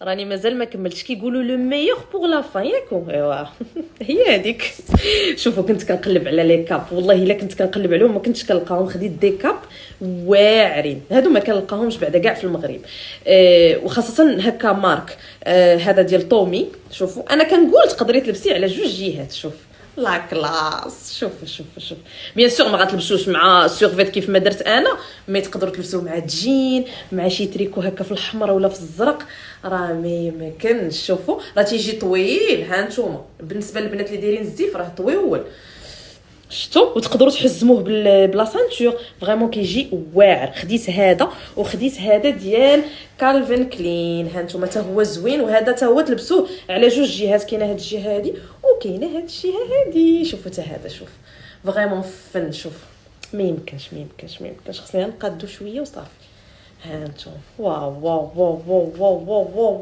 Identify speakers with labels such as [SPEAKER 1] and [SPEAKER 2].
[SPEAKER 1] راني مازال ما كملتش. كيقولوا لو ميور بوغ لا فان ياكو. ايوا هي هذيك. شوفوا كنت كنقلب على لي كاب، والله الا كنت كنقلب عليهم ما كنتش كنلقاهم. خديت دي كاب واعرين، هادو ما كنلقاهمش بعدا كاع في المغرب. وخاصه هكا مارك. هذا ديال طومي. شوفوا انا كنقول تقدري تلبسيه على جوج جهات. شوف لا كلاس. شوف بيان سور ما غتلبسوش مع سورفيت كيف ما درت انا، مي تقدروا تلبسوه مع جين، مع شي تريكو هكا في الاحمر ولا في الزرق. راه ما يمكنش. شوفوا راه تيجي طويل. ها نتوما بالنسبه للبنات اللي دايرين الزيف راه طويول. شفتوا؟ وتقدروا تحزموه بلا سانتور. فريمون كيجي واعر. خديت هذا وخديت هذا ديال كالفين كلين. ها نتوما حتى هو زوين، وهذا حتى هو تلبسوه على جوج جهات. كاينه هاد الجهه هادي وكاينه هاد الجهه هادي. شوفوا حتى هذا. شوف فريمون فن. شوف ما يمكنش. خصني نقادو شويه وصافي. ها نتوما واو واو واو واو واو واو, واو.